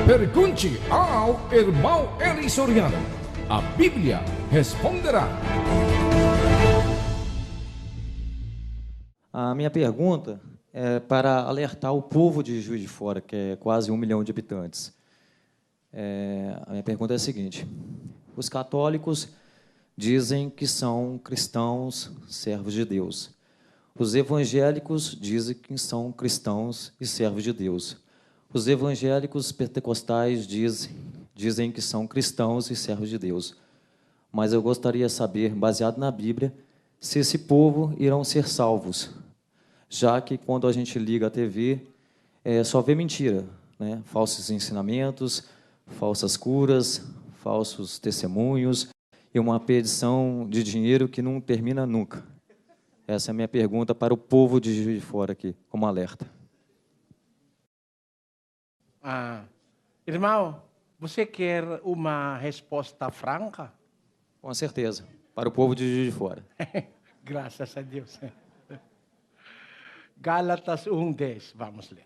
Pergunte ao irmão Eli Soriano. A Bíblia responderá. A minha pergunta é para alertar o povo de Juiz de Fora, que é quase 1 milhão de habitantes. A minha pergunta é a seguinte: os católicos dizem que são cristãos, servos de Deus. Os evangélicos dizem que são cristãos e servos de Deus. Os evangélicos pentecostais dizem que são cristãos e servos de Deus. Mas eu gostaria de saber, baseado na Bíblia, se esse povo irão ser salvos, já que quando a gente liga a TV, só vê mentira, né? Falsos ensinamentos, falsas curas, falsos testemunhos e uma perdição de dinheiro que não termina nunca. Essa é a minha pergunta para o povo de Juiz de Fora aqui, como alerta. Irmão, você quer uma resposta franca? Com certeza, para o povo de Juiz de Fora. Graças a Deus. Gálatas 1:10, vamos ler.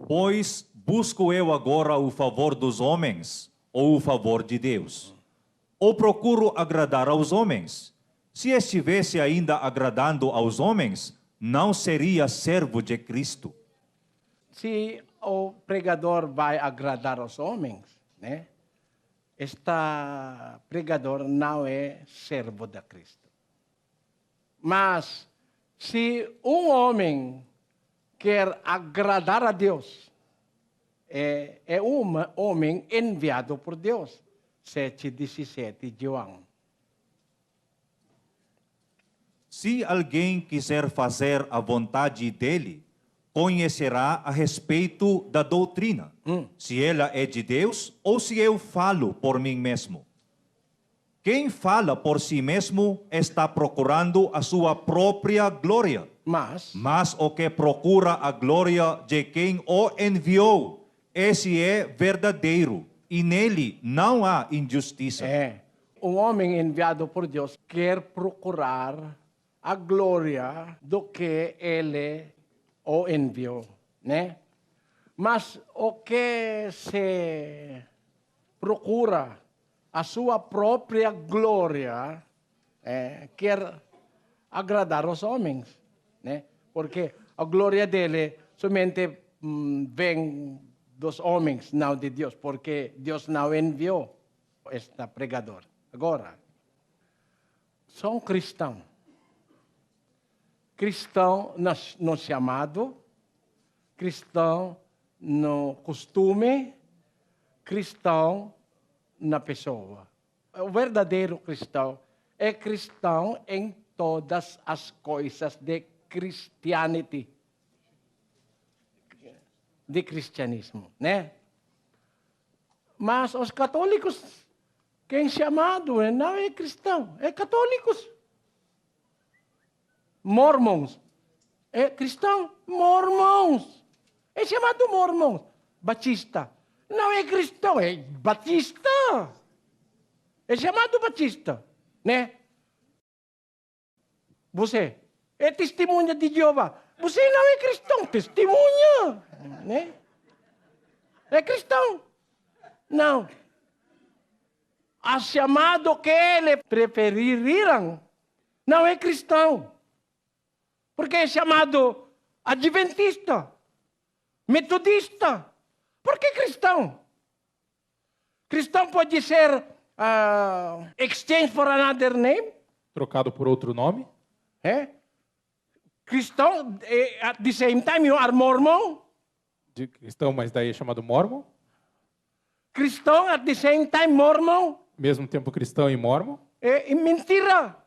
Pois busco eu agora o favor dos homens ou o favor de Deus? Ou procuro agradar aos homens? Se estivesse ainda agradando aos homens, não seria servo de Cristo. Se o pregador vai agradar aos homens, né? Este pregador não é servo de Cristo. Mas se um homem quer agradar a Deus, é um homem enviado por Deus. 7:17, João. Se alguém quiser fazer a vontade dele, conhecerá a respeito da doutrina, se ela é de Deus ou se eu falo por mim mesmo. Quem fala por si mesmo está procurando a sua própria glória. Mas o que procura a glória de quem o enviou, esse é verdadeiro, e nele não há injustiça. Um homem enviado por Deus quer procurar a glória do que ele o enviou, né? Mas o que se procura a sua própria glória, quer agradar os homens, né? Porque a glória dele somente vem dos homens, não de Deus, porque Deus não enviou este pregador. Agora, são cristãos. Cristão no chamado, cristão no costume, cristão na pessoa. O verdadeiro cristão é cristão em todas as coisas de Christianity, de cristianismo, né? Mas os católicos, quem chamado não é cristão, é católicos. Mormons, é cristão, mormons, é chamado mormons. Batista, não é cristão, é batista, é chamado batista, né? Você é testemunha de Jeová, você não é cristão, testemunha, né? É cristão, não. A chamado que ele prefeririam não é cristão. Porque é chamado adventista, metodista. Por que cristão? Cristão pode ser exchange for another name. Trocado por outro nome. Cristão, at the same time, you are Mormon. De cristão, mas daí é chamado Mormon. Cristão, at the same time, Mormon. Mesmo tempo cristão e Mormon. É mentira.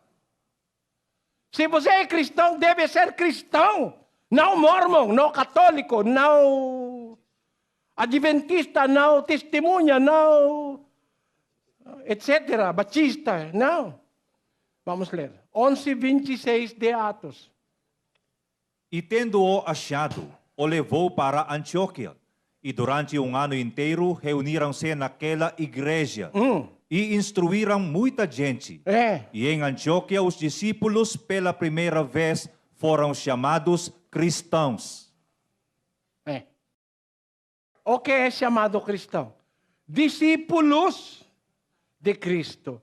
Se você é cristão, deve ser cristão. Não mormon, não católico, não adventista, não testemunha, não etc. Batista, não. Vamos ler. 11:26 de Atos. E tendo-o achado, o levou para Antioquia. E durante um ano inteiro reuniram-se naquela igreja. E instruíram muita gente. E em Antioquia os discípulos pela primeira vez foram chamados cristãos. O que é chamado cristão? Discípulos de Cristo.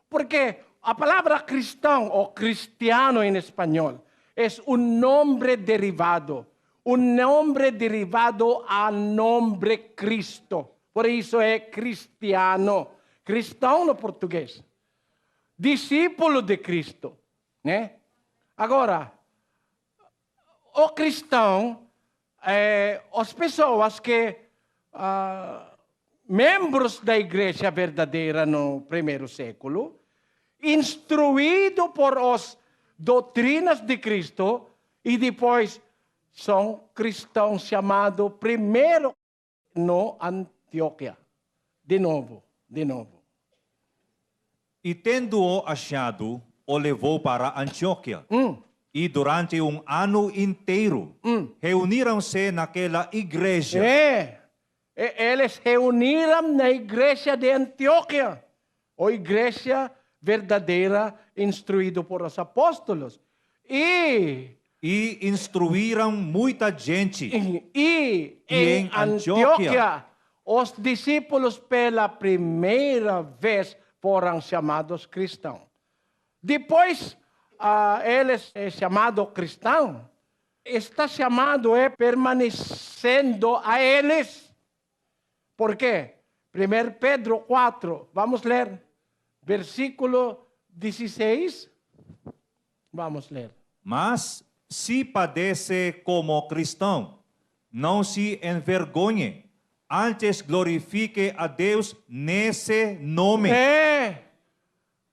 Porque a palavra cristão o cristiano em espanhol é um nome derivado. Um nome derivado a nome Cristo. Por isso é cristiano. Cristão no português. Discípulo de Cristo. Né? Agora, o cristão, as pessoas que, membros da igreja verdadeira no primeiro século, instruído por as doutrinas de Cristo, e depois são cristãos chamados primeiro no Antioquia. De novo. E tendo-o achado, o levou para Antioquia. E durante um ano inteiro, reuniram-se naquela igreja. Eles reuniram na igreja de Antioquia, a igreja verdadeira, instruída por os apóstolos. E instruíram muita gente. E em Antioquia, os discípulos pela primeira vez foram chamados cristãos. Depois, eles é chamado cristão. Está chamado permanecendo a eles. Por quê? 1 Pedro 4, vamos ler, versículo 16. Vamos ler. Mas, se padece como cristão, não se envergonhe, antes glorifique a Deus nesse nome.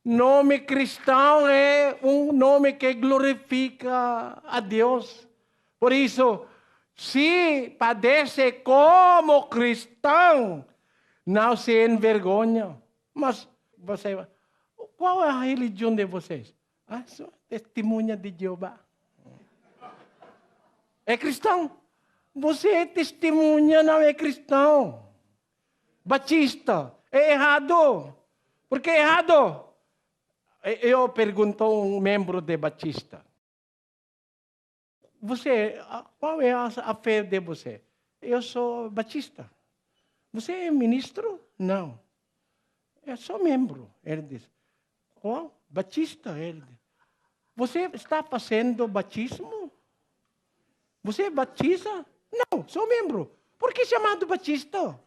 Nome cristão é um nome que glorifica a Deus. Por isso, se padece como cristão, não se envergonha. Mas você, qual é a religião de vocês? Sou testemunha de Jeová. É cristão. Você é testemunha, não é cristão. Batista, é errado. Por que é errado? Eu pergunto a um membro de Batista. Qual é a fé de você? Eu sou batista. Você é ministro? Não. Eu sou membro. Ele diz. Qual? Batista. Ele diz. Você está fazendo batismo? Você é batista? Não, sou membro. Por que chamado batista?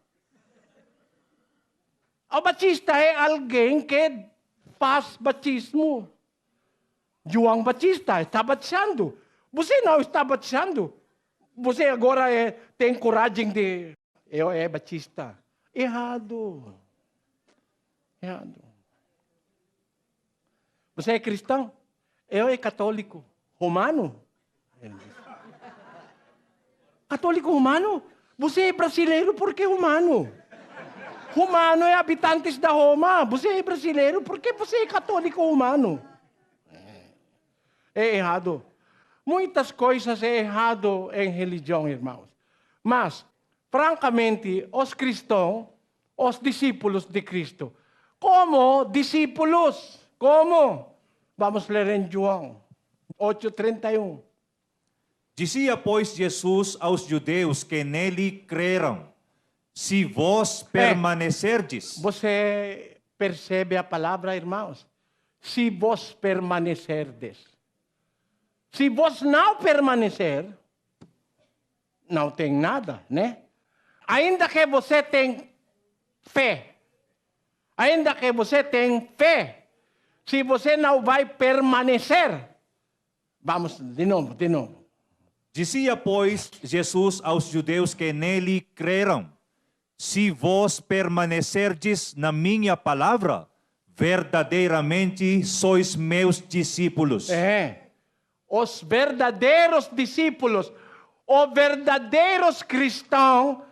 O batista é alguém que faz batismo. João Batista está batizando. Você não está batizando. Você agora tem coragem de... Eu é batista. Errado. Você é cristão? Eu é católico. Romano? Católico romano? Você é brasileiro porque é romano. Romano é habitantes da Roma. Você é brasileiro porque você é católico romano. É errado. Muitas coisas é errado em religião, irmãos. Mas, francamente, os cristãos, os discípulos de Cristo, como discípulos, como? Vamos ler em João 8:31. Dizia, pois, Jesus aos judeus que nele creram: se vós permanecerdes. Você percebe a palavra, irmãos? Se vós permanecerdes. Se vós não permanecer, não tem nada, né? Ainda que você tenha fé, se você não vai permanecer, vamos de novo. Dizia, pois, Jesus aos judeus que nele creram: se vós permanecerdes na minha palavra, verdadeiramente sois meus discípulos. Os verdadeiros discípulos, os verdadeiros cristãos,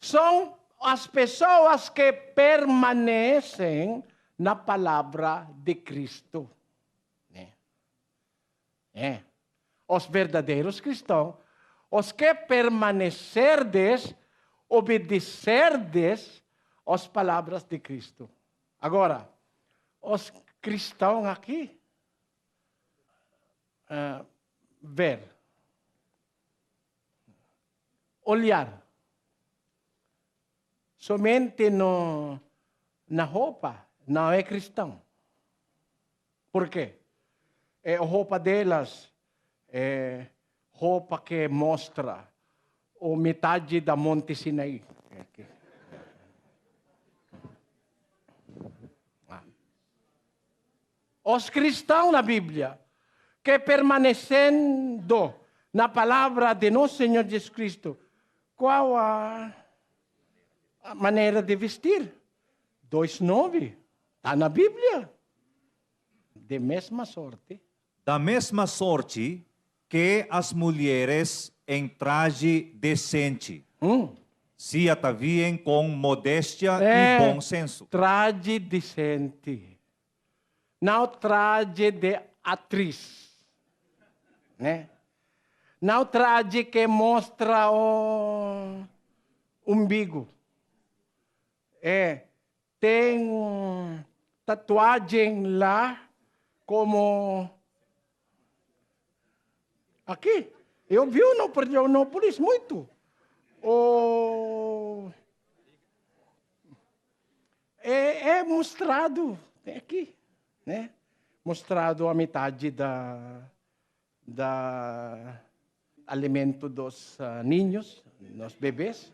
são as pessoas que permanecem na palavra de Cristo. Os verdadeiros cristãos, os que permanecerdes, obedecerdes as palavras de Cristo. Agora, os cristãos aqui, ver, olhar, somente na roupa, não é cristão. Por quê? A roupa delas é roupa que mostra a metade da Monte Sinai. Aqui. Os cristãos na Bíblia, que permanecendo na palavra de nosso Senhor Jesus Cristo, qual a maneira de vestir? 2:9, está na Bíblia. De mesma sorte. Da mesma sorte que as mulheres em traje decente se ataviem com modéstia e bom senso. Traje decente. Não traje de atriz. Né? Não traje que mostra o umbigo. Tem tatuagem lá como aqui. Eu vi no por isso muito. É mostrado aqui, né? Mostrado a metade da alimento dos ninhos, dos bebês,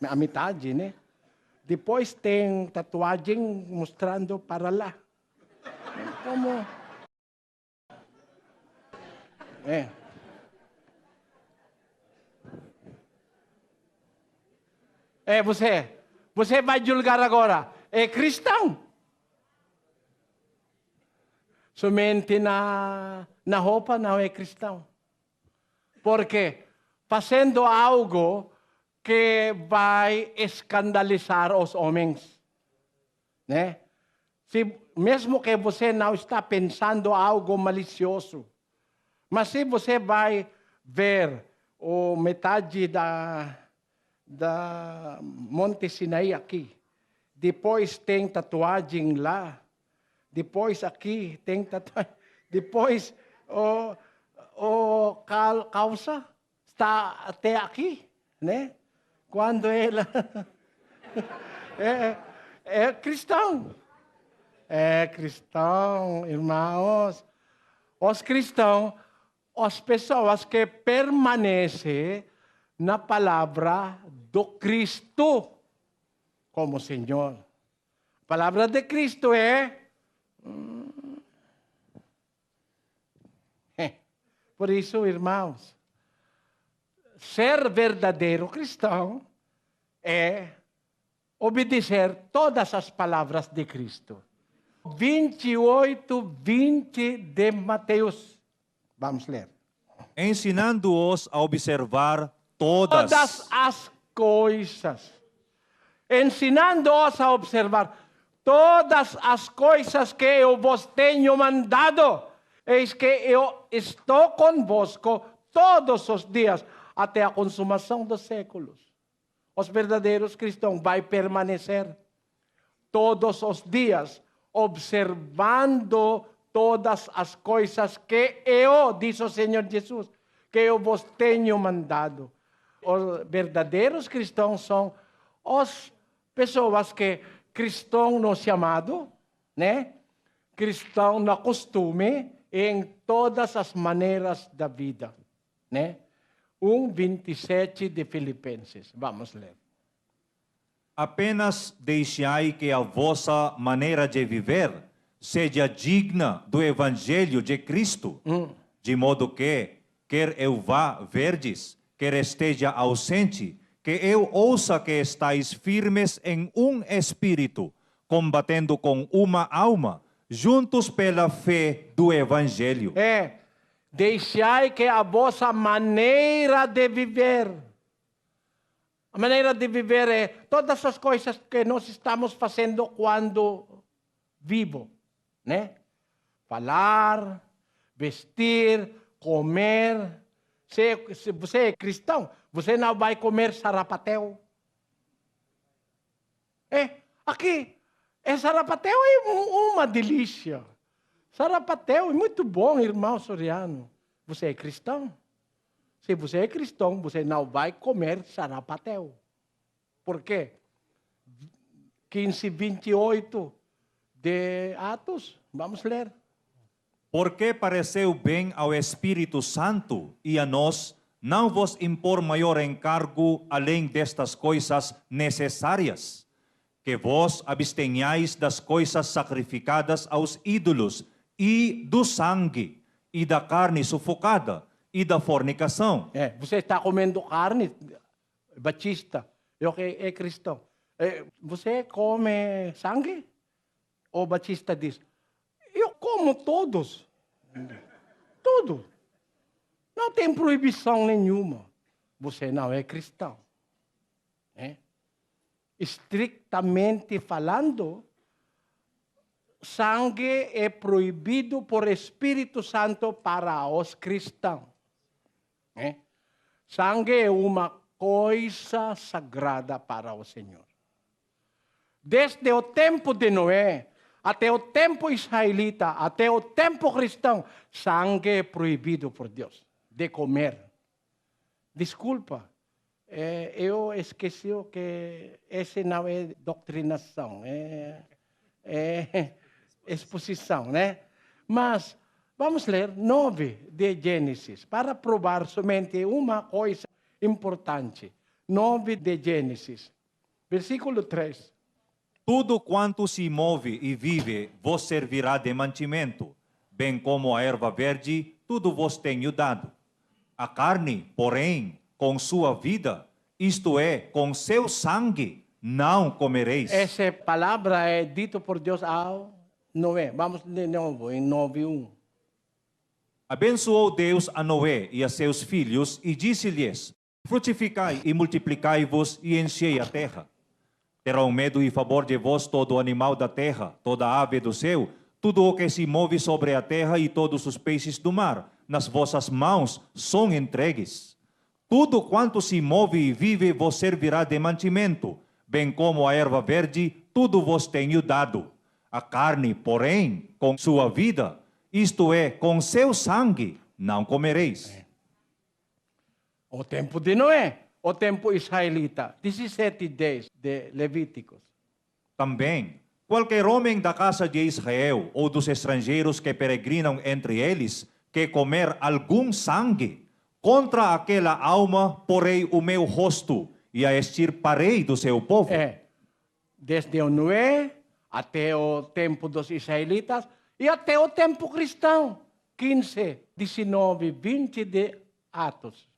a metade, né? Depois tem tatuagem mostrando para lá. Como você vai julgar agora. É cristão. Somente na roupa não é cristão. Porque fazendo algo que vai escandalizar os homens. Né? Mesmo que você não está pensando algo malicioso, mas se você vai ver metade da Monte Sinai aqui, depois tem tatuagem lá, depois aqui tem tatuagem, depois calça está até aqui, né? Quando ela é cristão. É cristão, irmãos. Os cristãos, as pessoas que permanecem na palavra do Cristo como Senhor. A palavra de Cristo por isso, irmãos, ser verdadeiro cristão é obedecer todas as palavras de Cristo. 28:20 de Mateus. Vamos ler. Ensinando-os a observar todas as coisas. Ensinando-os a observar todas as coisas que eu vos tenho mandado. Eis que eu estou convosco todos os dias, até a consumação dos séculos. Os verdadeiros cristãos vão permanecer todos os dias, observando todas as coisas que diz o Senhor Jesus, que eu vos tenho mandado. Os verdadeiros cristãos são as pessoas que cristão no chamado, né? Cristão no costume, em todas as maneiras da vida, né? 1:27 de Filipenses. Vamos ler. Apenas deixai que a vossa maneira de viver seja digna do Evangelho de Cristo, de modo que, quer eu vá verdes, quer esteja ausente, que eu ouça que estáis firmes em um espírito, combatendo com uma alma, juntos pela fé do Evangelho. Deixai que a vossa maneira de viver. A maneira de viver é todas as coisas que nós estamos fazendo quando vivo, né? Falar, vestir, comer. Se você é cristão, você não vai comer sarapatel. Aqui, sarapatel é uma delícia. Sarapatel é muito bom, irmão Soriano. Você é cristão? Se você é cristão, você não vai comer sarapatel. Por quê? 15:28 de Atos. Vamos ler. Porque pareceu bem ao Espírito Santo e a nós não vos impor maior encargo além destas coisas necessárias, que vos abstenhais das coisas sacrificadas aos ídolos e do sangue e da carne sufocada e da fornicação. Você está comendo carne, batista. Eu que é cristão. Você come sangue? O batista diz, eu como todos. Tudo. Não tem proibição nenhuma. Você não é cristão. Estritamente falando, sangue é proibido por Espírito Santo para os cristãos. Sangue é uma coisa sagrada para o Senhor. Desde o tempo de Noé, até o tempo israelita, até o tempo cristão, sangue é proibido por Deus de comer. Desculpa, eu esqueci que essa não é doutrinação, é exposição, né? Mas vamos ler 9 de Gênesis, para provar somente uma coisa importante. 9 de Gênesis, versículo 3. Tudo quanto se move e vive vos servirá de mantimento, bem como a erva verde, tudo vos tenho dado. A carne, porém, com sua vida, isto é, com seu sangue, não comereis. Essa palavra é dita por Deus ao Noé. Vamos de novo, em 9:1. Abençoou Deus a Noé e a seus filhos e disse-lhes, frutificai e multiplicai-vos e enchei a terra. Terão medo e favor de vós todo animal da terra, toda ave do céu, tudo o que se move sobre a terra e todos os peixes do mar, nas vossas mãos são entregues. Tudo quanto se move e vive vos servirá de mantimento, bem como a erva verde, tudo vos tenho dado. A carne, porém, com sua vida, isto é, com seu sangue, não comereis. O tempo de Noé, o tempo israelita, 17 dias de Levíticos. Também, qualquer homem da casa de Israel ou dos estrangeiros que peregrinam entre eles, que comer algum sangue, contra aquela alma porei o meu rosto e a extirparei do seu povo. Desde o Noé até o tempo dos israelitas e até o tempo cristão, 15, 19, 20 de Atos.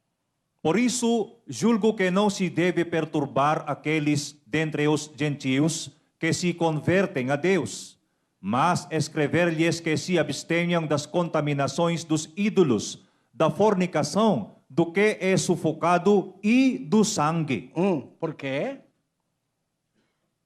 Por isso, julgo que não se deve perturbar aqueles dentre os gentios que se convertem a Deus, mas escrever-lhes que se abstenham das contaminações dos ídolos, da fornicação, do que é sufocado e do sangue. Por quê?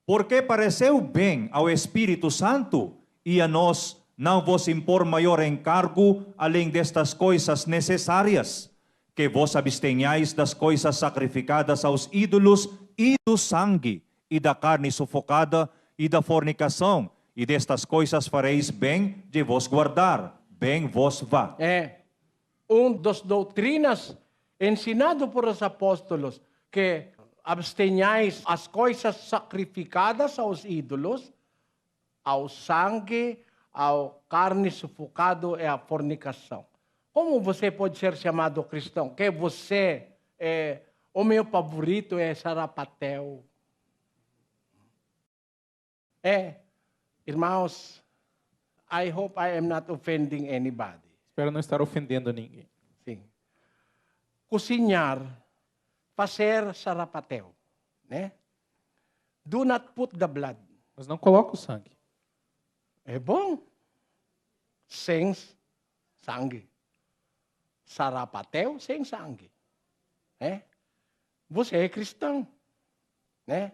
Porque pareceu bem ao Espírito Santo e a nós não vos impor maior encargo além destas coisas necessárias, que vos abstenhais das coisas sacrificadas aos ídolos e do sangue, e da carne sufocada, e da fornicação, e destas coisas fareis bem de vos guardar, bem vos vá. Das doutrinas ensinado por os apóstolos, que abstenhais as coisas sacrificadas aos ídolos, ao sangue, ao carne sufocado e à fornicação. Como você pode ser chamado cristão? Que você o meu favorito é sarapatel. Irmãos, I hope I am not offending anybody. Espero não estar ofendendo ninguém. Sim. Cozinhar, fazer sarapatel, né? Do not put the blood. Mas não coloca o sangue. É bom. Sem sangue. Sarapatel sem sangue. Você é cristão. Né?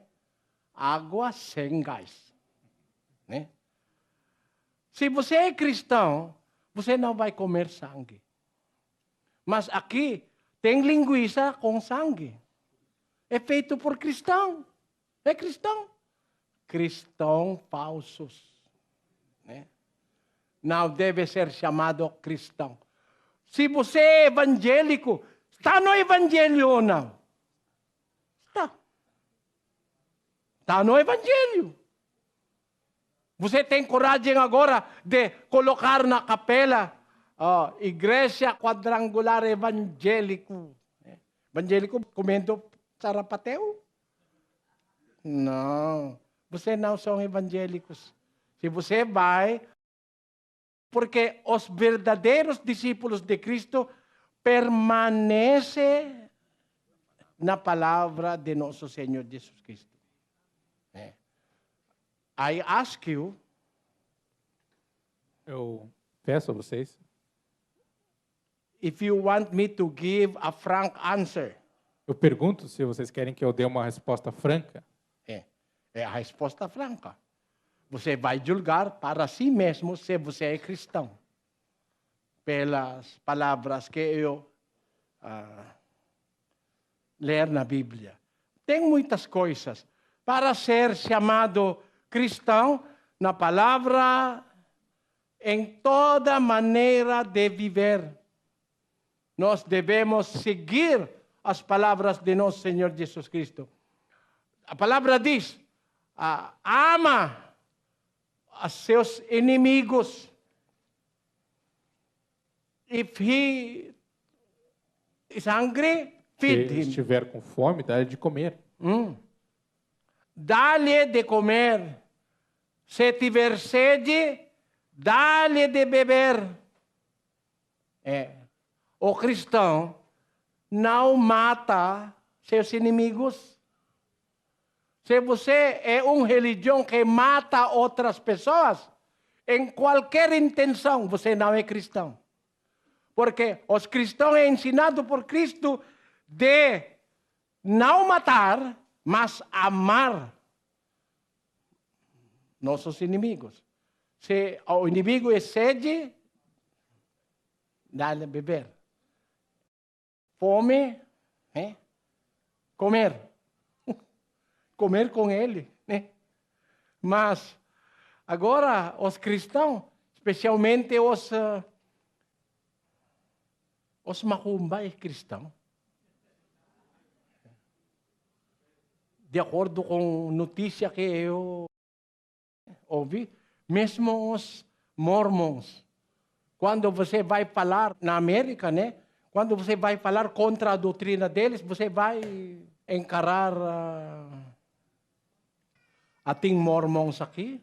Água sem gás. Né? Se você é cristão, você não vai comer sangue. Mas aqui tem linguiça com sangue. É feito por cristão. É cristão. Cristão falsos. Né? Não deve ser chamado cristão. Se você é evangélico, está no evangelho ou não? Está. Está no Evangelho. Você tem coragem agora de colocar na capela Igreja Quadrangular Evangélico. Evangélico comendo sarapatel? Não. Você não são evangélicos. Se você vai, porque os verdadeiros discípulos de Cristo permanecem na palavra de nosso Senhor Jesus Cristo. I ask you, Eu peço a vocês, if you want me to give a frank answer. eu pergunto se vocês querem que eu dê uma resposta franca. É a resposta franca. Você vai julgar para si mesmo se você é cristão. Pelas palavras que eu ler na Bíblia. Tem muitas coisas. Para ser chamado cristão, na palavra, em toda maneira de viver, nós devemos seguir as palavras de nosso Senhor Jesus Cristo. A palavra diz, ama a seus inimigos. If he is hungry, feed Se him. estiver com fome, dá-lhe de comer. Dá-lhe de comer. Se tiver sede, dá-lhe de beber. O cristão não mata seus inimigos. Se você é uma religião que mata outras pessoas, em qualquer intenção, você não é cristão. Porque os cristãos é ensinado por Cristo de não matar, mas amar nossos inimigos. Se o inimigo é sede, dá-lhe beber. Fome, comer. Comer com ele, né? Mas agora os cristãos, especialmente os macumba é cristão. De acordo com notícia que eu ouvi, mesmo os mormons, quando você vai falar na América, né? Quando você vai falar contra a doutrina deles, você vai encarar ating mormons aqui.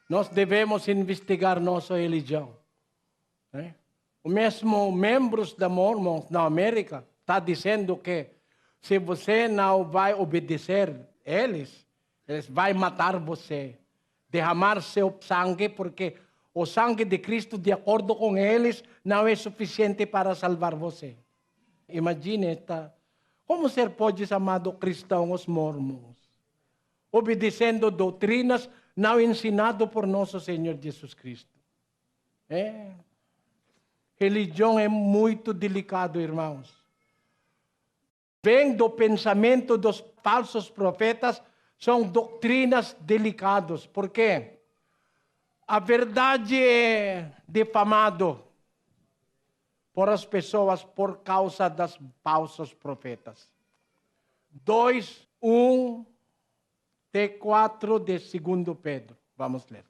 Nós devemos investigar nossa religião. O mesmo membros da Mormons na América está dizendo que se você não vai obedecer eles vão matar você, derramar seu sangue, porque o sangue de Cristo, de acordo com eles, não é suficiente para salvar você. Imagine, como ser pode chamado cristão os mormons? Obedecendo doutrinas não ensinadas por nosso Senhor Jesus Cristo. Religião é muito delicado, irmãos. Vem do pensamento dos falsos profetas, são doutrinas delicadas. Por quê? A verdade é difamada por as pessoas por causa dos falsos profetas. 2:1 T4 de 2 Pedro. Vamos ler.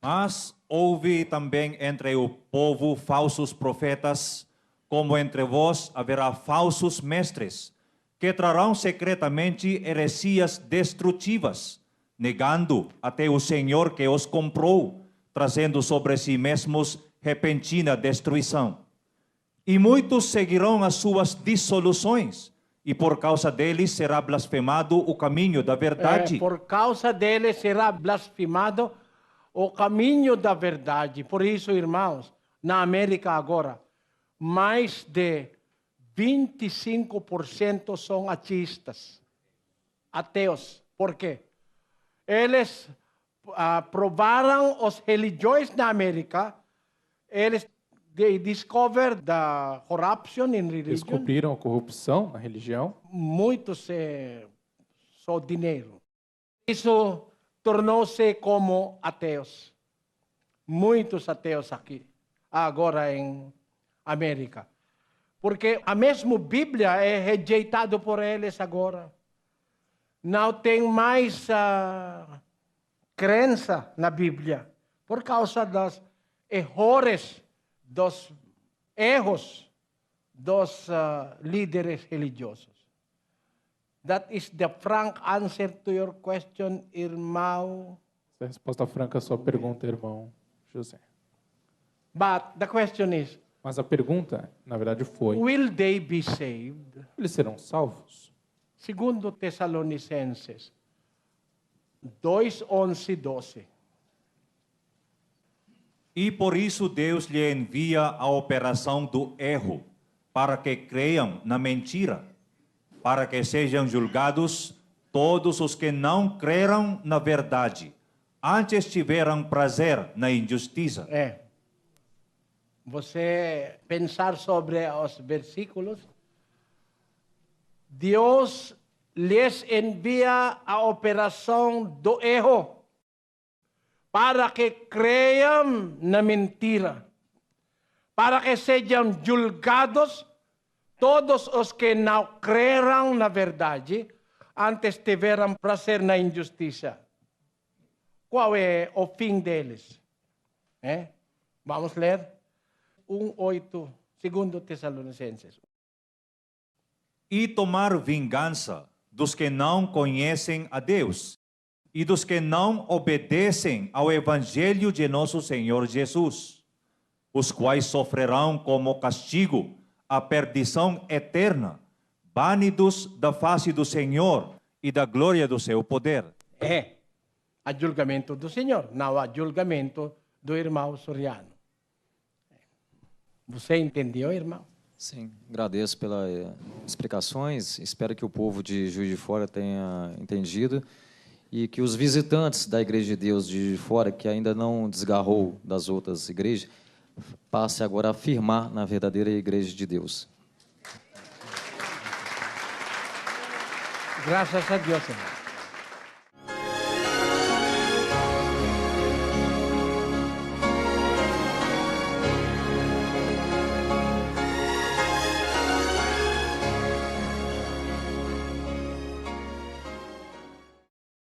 Mas houve também entre o povo falsos profetas, como entre vós haverá falsos mestres, que trarão secretamente heresias destrutivas, negando até o Senhor que os comprou, trazendo sobre si mesmos repentina destruição. E muitos seguirão as suas dissoluções, e por causa deles será blasfemado o caminho da verdade. Por causa deles será blasfemado o caminho da verdade. Por isso, irmãos, na América agora, mais de 25% são ateístas. Ateus. Por quê? Eles provaram as religiões na América, eles discovered the corruption in religion. Descobriram a corrupção na religião. Muitos só dinheiro. Isso tornou-se como ateus. Muitos ateus aqui, agora em América. Porque a mesma Bíblia é rejeitada por eles agora. não tem mais crença na Bíblia por causa dos erros dos líderes religiosos. That is the frank answer to your question, irmão. Essa é a resposta franca à sua pergunta, irmão José. But the question is, Mas a pergunta, na verdade, foi: will they be saved? eles serão salvos? Segundo Tessalonicenses 2, 11, 12. E por isso Deus lhe envia a operação do erro, para que creiam na mentira, para que sejam julgados todos os que não creram na verdade, antes tiveram prazer na injustiça. Você pensar sobre os versículos, Deus lhes envia a operação do erro para que creiam na mentira, para que sejam julgados todos os que não creram na verdade, antes tiveram prazer na injustiça. Qual é o fim deles? Vamos ler 1:8, 2 Tessalonicenses. E tomar vingança dos que não conhecem a Deus e dos que não obedecem ao Evangelho de nosso Senhor Jesus, os quais sofrerão como castigo a perdição eterna, banidos da face do Senhor e da glória do seu poder. A julgamento do Senhor, não a julgamento do irmão Soriano. Você entendeu, irmão? Sim, agradeço pelas explicações. Espero que o povo de Juiz de Fora tenha entendido e que os visitantes da Igreja de Deus de Juiz de Fora, que ainda não desgarrou das outras igrejas, passe agora a firmar na verdadeira Igreja de Deus. Graças a Deus, irmão.